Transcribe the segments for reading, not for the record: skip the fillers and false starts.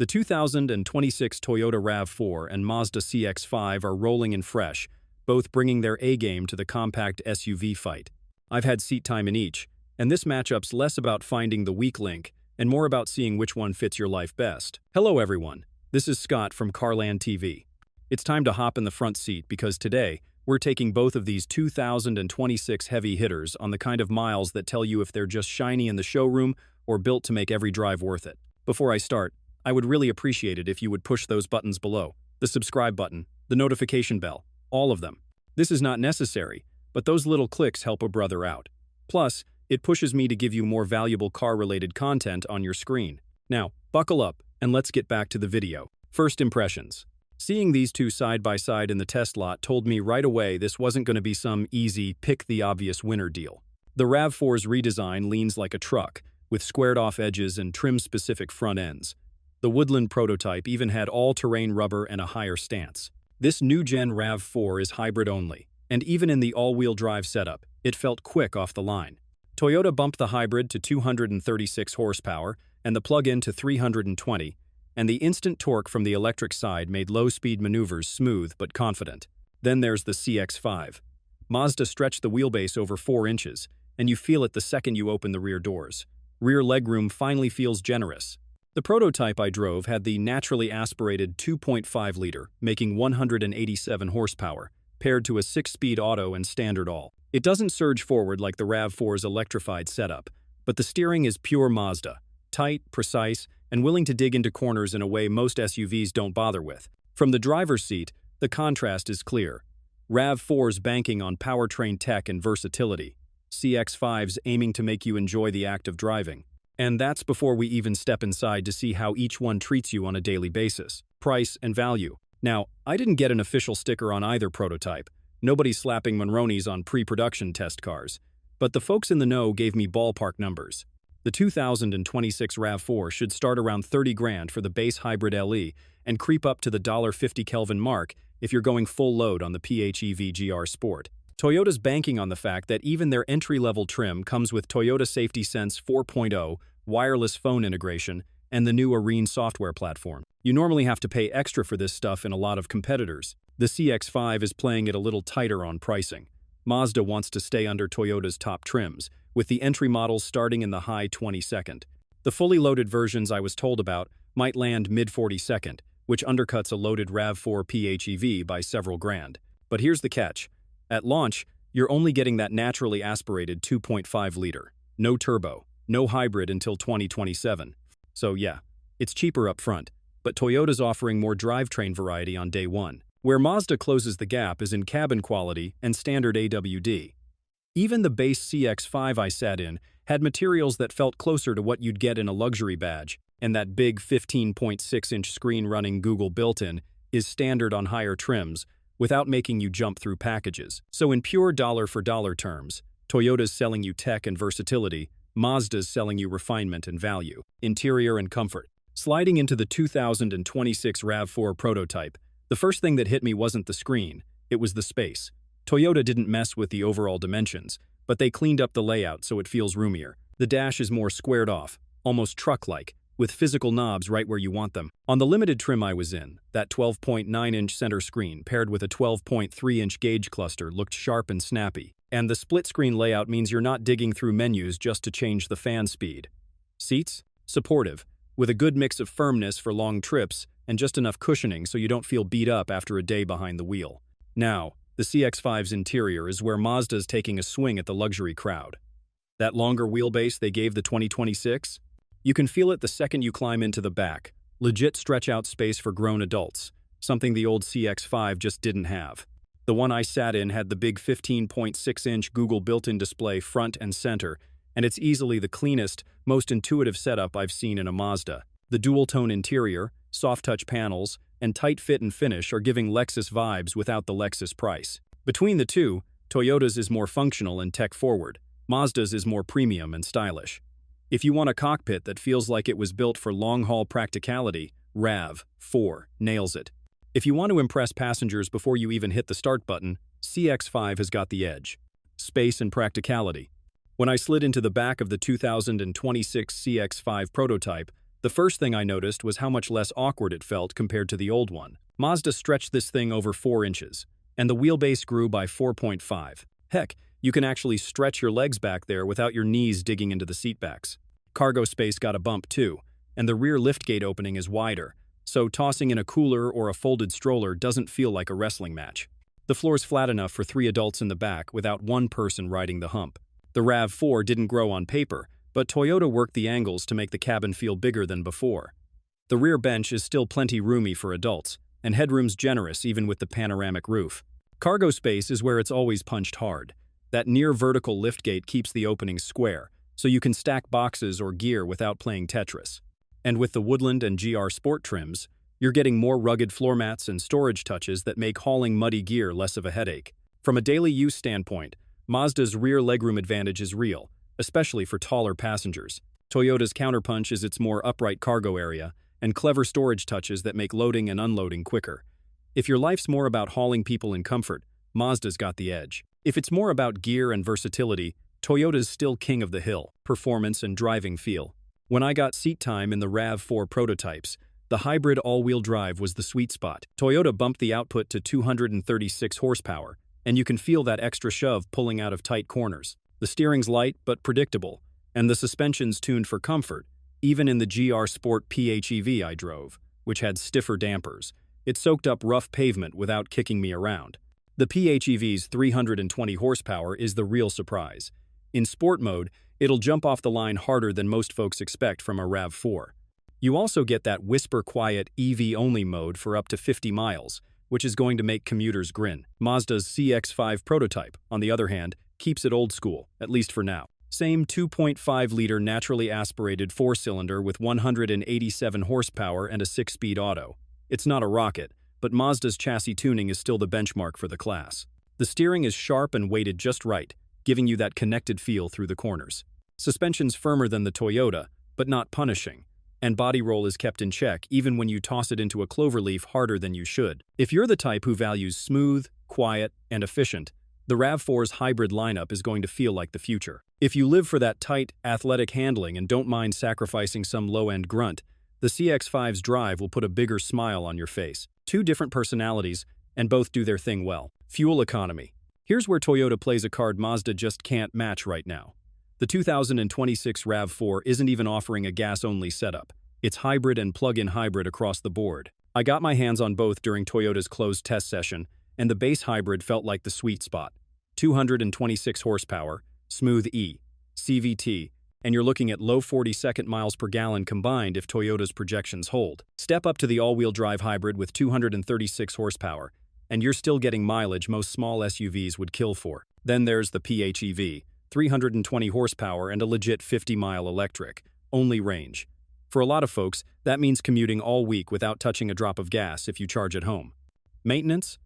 The 2026 Toyota RAV4 and Mazda CX-5 are rolling in fresh, both bringing their A-game to the compact SUV fight. I've had seat time in each, and this matchup's less about finding the weak link and more about seeing which one fits your life best. Hello everyone, this is Scott from CarlandTV. It's time to hop in the front seat because today, we're taking both of these 2026 heavy hitters on the kind of miles that tell you if they're just shiny in the showroom or built to make every drive worth it. Before I start, I would really appreciate it if you would push those buttons below. The subscribe button, the notification bell, all of them. This is not necessary, but those little clicks help a brother out. Plus, it pushes me to give you more valuable car-related content on your screen. Now, buckle up and let's get back to the video. First impressions. Seeing these two side by side in the test lot told me right away this wasn't going to be some easy, pick-the-obvious winner deal. The RAV4's redesign leans like a truck, with squared-off edges and trim-specific front ends. The Woodland prototype even had all-terrain rubber and a higher stance. This new-gen RAV4 is hybrid-only, and even in the all-wheel drive setup, it felt quick off the line. Toyota bumped the hybrid to 236 horsepower and the plug-in to 320, and the instant torque from the electric side made low-speed maneuvers smooth but confident. Then there's the CX-5. Mazda stretched the wheelbase over 4 inches, and you feel it the second you open the rear doors. Rear legroom finally feels generous. The prototype I drove had the naturally aspirated 2.5-liter, making 187 horsepower, paired to a 6-speed auto and standard all. It doesn't surge forward like the RAV4's electrified setup, but the steering is pure Mazda, tight, precise, and willing to dig into corners in a way most SUVs don't bother with. From the driver's seat, the contrast is clear. RAV4's banking on powertrain tech and versatility. CX-5's aiming to make you enjoy the act of driving. And that's before we even step inside to see how each one treats you on a daily basis. Price and value. Now, I didn't get an official sticker on either prototype. Nobody's slapping Monronis on pre-production test cars. But the folks in the know gave me ballpark numbers. The 2026 RAV4 should start around 30 grand for the base hybrid LE and creep up to the $50 Kelvin mark if you're going full load on the PHEV GR Sport. Toyota's banking on the fact that even their entry-level trim comes with Toyota Safety Sense 4.0, wireless phone integration, and the new Arene software platform. You normally have to pay extra for this stuff in a lot of competitors. The CX-5 is playing it a little tighter on pricing. Mazda wants to stay under Toyota's top trims, with the entry models starting in the high 22nd. The fully loaded versions I was told about might land mid-42nd, which undercuts a loaded RAV4 PHEV by several grand. But here's the catch. At launch, you're only getting that naturally aspirated 2.5-liter. No turbo, no hybrid until 2027. So yeah, it's cheaper up front, but Toyota's offering more drivetrain variety on day one. Where Mazda closes the gap is in cabin quality and standard AWD. Even the base CX-5 I sat in had materials that felt closer to what you'd get in a luxury badge, and that big 15.6-inch screen running Google built-in is standard on higher trims, without making you jump through packages. So in pure dollar-for-dollar terms, Toyota's selling you tech and versatility, Mazda's selling you refinement and value, interior and comfort. Sliding into the 2026 RAV4 prototype, the first thing that hit me wasn't the screen, it was the space. Toyota didn't mess with the overall dimensions, but they cleaned up the layout so it feels roomier. The dash is more squared off, almost truck-like, with physical knobs right where you want them. On the limited trim I was in, that 12.9-inch center screen paired with a 12.3-inch gauge cluster looked sharp and snappy, and the split-screen layout means you're not digging through menus just to change the fan speed. Seats? Supportive, with a good mix of firmness for long trips and just enough cushioning so you don't feel beat up after a day behind the wheel. Now, the CX-5's interior is where Mazda's taking a swing at the luxury crowd. That longer wheelbase they gave the 2026? You can feel it the second you climb into the back. Legit stretch-out space for grown adults, something the old CX-5 just didn't have. The one I sat in had the big 15.6-inch Google built-in display front and center, and it's easily the cleanest, most intuitive setup I've seen in a Mazda. The dual-tone interior, soft-touch panels, and tight fit and finish are giving Lexus vibes without the Lexus price. Between the two, Toyota's is more functional and tech-forward. Mazda's is more premium and stylish. If you want a cockpit that feels like it was built for long-haul practicality, RAV4 nails it. If you want to impress passengers before you even hit the start button, CX-5 has got the edge. Space and practicality. When I slid into the back of the 2026 CX-5 prototype, The first thing I noticed was how much less awkward it felt compared to the old one. Mazda stretched this thing over 4 inches, and the wheelbase grew by 4.5. Heck, you can actually stretch your legs back there without your knees digging into the seatbacks. Cargo space got a bump too, and the rear liftgate opening is wider, so tossing in a cooler or a folded stroller doesn't feel like a wrestling match. The floor's flat enough for 3 adults in the back without one person riding the hump. The RAV4 didn't grow on paper, but Toyota worked the angles to make the cabin feel bigger than before. The rear bench is still plenty roomy for adults, and headroom's generous even with the panoramic roof. Cargo space is where it's always punched hard. That near-vertical liftgate keeps the openings square, so you can stack boxes or gear without playing Tetris. And with the Woodland and GR Sport trims, you're getting more rugged floor mats and storage touches that make hauling muddy gear less of a headache. From a daily use standpoint, Mazda's rear legroom advantage is real, especially for taller passengers. Toyota's counterpunch is its more upright cargo area and clever storage touches that make loading and unloading quicker. If your life's more about hauling people in comfort, Mazda's got the edge. If it's more about gear and versatility, Toyota's still king of the hill, performance and driving feel. When I got seat time in the RAV4 prototypes, the hybrid all-wheel drive was the sweet spot. Toyota bumped the output to 236 horsepower, and you can feel that extra shove pulling out of tight corners. The steering's light but predictable, and the suspension's tuned for comfort, even in the GR Sport PHEV I drove, which had stiffer dampers. It soaked up rough pavement without kicking me around. The PHEV's 320 horsepower is the real surprise. In sport mode, it'll jump off the line harder than most folks expect from a RAV4. You also get that whisper-quiet EV-only mode for up to 50 miles, which is going to make commuters grin. Mazda's CX-5 prototype, on the other hand, keeps it old school, at least for now. Same 2.5-liter naturally aspirated 4-cylinder with 187 horsepower and a 6-speed auto. It's not a rocket, but Mazda's chassis tuning is still the benchmark for the class. The steering is sharp and weighted just right, giving you that connected feel through the corners. Suspension's firmer than the Toyota, but not punishing, and body roll is kept in check even when you toss it into a cloverleaf harder than you should. If you're the type who values smooth, quiet, and efficient, the RAV4's hybrid lineup is going to feel like the future. If you live for that tight, athletic handling and don't mind sacrificing some low-end grunt, the CX-5's drive will put a bigger smile on your face. 2 different personalities, and both do their thing well. Fuel economy. Here's where Toyota plays a card Mazda just can't match right now. The 2026 RAV4 isn't even offering a gas-only setup. It's hybrid and plug-in hybrid across the board. I got my hands on both during Toyota's closed test session, and the base hybrid felt like the sweet spot. 226 horsepower, smooth E, CVT, and you're looking at low 42nd miles per gallon combined if Toyota's projections hold. Step up to the all-wheel drive hybrid with 236 horsepower, and you're still getting mileage most small SUVs would kill for. Then there's the PHEV, 320 horsepower and a legit 50-mile electric, only range. For a lot of folks, that means commuting all week without touching a drop of gas if you charge at home. Maintenance?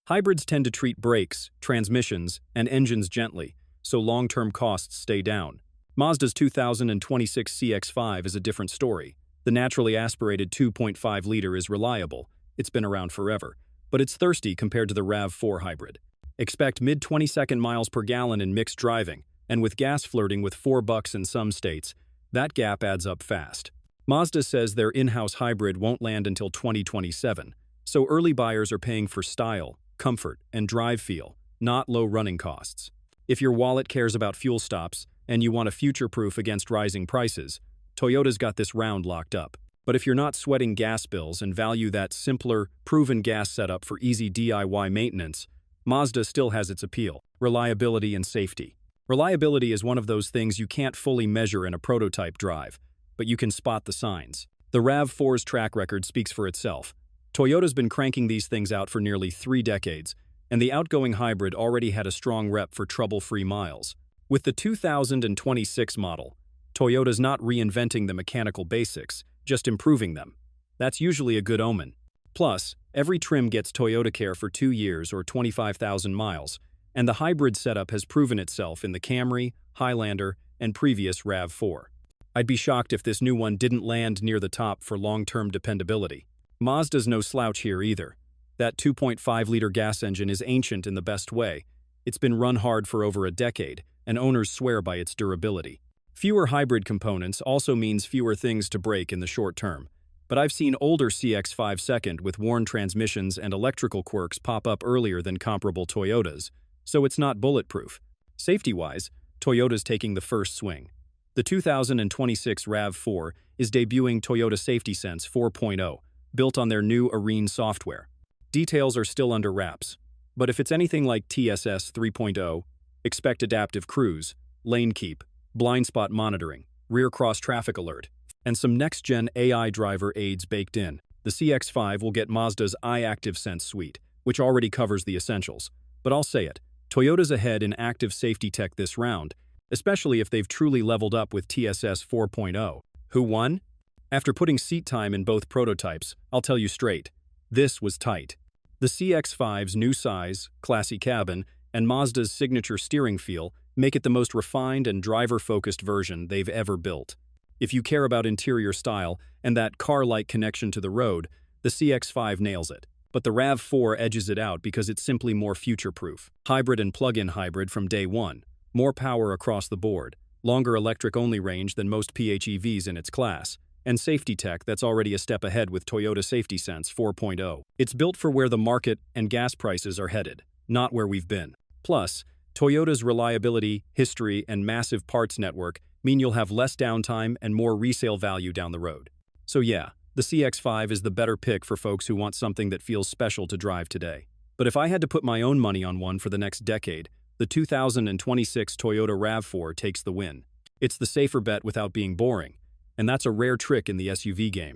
Hybrids tend to treat brakes, transmissions, and engines gently, so long-term costs stay down. Mazda's 2026 CX-5 is a different story. The naturally aspirated 2.5-liter is reliable. It's been around forever, but it's thirsty compared to the RAV4 hybrid. Expect mid-22nd miles per gallon in mixed driving, and with gas flirting with $4 in some states, that gap adds up fast. Mazda says their in-house hybrid won't land until 2027, so early buyers are paying for style, comfort, and drive feel, not low running costs. If your wallet cares about fuel stops and you want a future-proof against rising prices, Toyota's got this round locked up. But if you're not sweating gas bills and value that simpler, proven gas setup for easy DIY maintenance, Mazda still has its appeal. Reliability and safety. Reliability is one of those things you can't fully measure in a prototype drive, but you can spot the signs. The RAV4's track record speaks for itself. Toyota's been cranking these things out for nearly 3 decades, and the outgoing hybrid already had a strong rep for trouble-free miles. With the 2026 model, Toyota's not reinventing the mechanical basics, just improving them. That's usually a good omen. Plus, every trim gets Toyota Care for 2 years or 25,000 miles, and the hybrid setup has proven itself in the Camry, Highlander, and previous RAV4. I'd be shocked if this new one didn't land near the top for long-term dependability. Mazda's no slouch here either. That 2.5-liter gas engine is ancient in the best way. It's been run hard for over a decade, and owners swear by its durability. Fewer hybrid components also means fewer things to break in the short term. But I've seen older CX-5 second with worn transmissions and electrical quirks pop up earlier than comparable Toyotas, so it's not bulletproof. Safety-wise, Toyota's taking the first swing. The 2026 RAV4 is debuting Toyota Safety Sense 4.0, built on their new Arene software. Details are still under wraps, but if it's anything like TSS 3.0, expect adaptive cruise, lane keep, blind spot monitoring, rear cross traffic alert, and some next-gen AI driver aids baked in. The CX-5 will get Mazda's iActive Sense suite, which already covers the essentials. But I'll say it, Toyota's ahead in active safety tech this round, especially if they've truly leveled up with TSS 4.0. Who won? After putting seat time in both prototypes, I'll tell you straight, this was tight. The CX-5's new size, classy cabin, and Mazda's signature steering feel make it the most refined and driver-focused version they've ever built. If you care about interior style and that car-like connection to the road, the CX-5 nails it. But the RAV4 edges it out because it's simply more future-proof. Hybrid and plug-in hybrid from day one. More power across the board. Longer electric-only range than most PHEVs in its class. And safety tech that's already a step ahead with Toyota Safety Sense 4.0. It's built for where the market and gas prices are headed, not where we've been. Plus, Toyota's reliability, history, and massive parts network mean you'll have less downtime and more resale value down the road. So yeah, the CX-5 is the better pick for folks who want something that feels special to drive today. But if I had to put my own money on one for the next decade, the 2026 Toyota RAV4 takes the win. It's the safer bet without being boring, and that's a rare trick in the SUV game.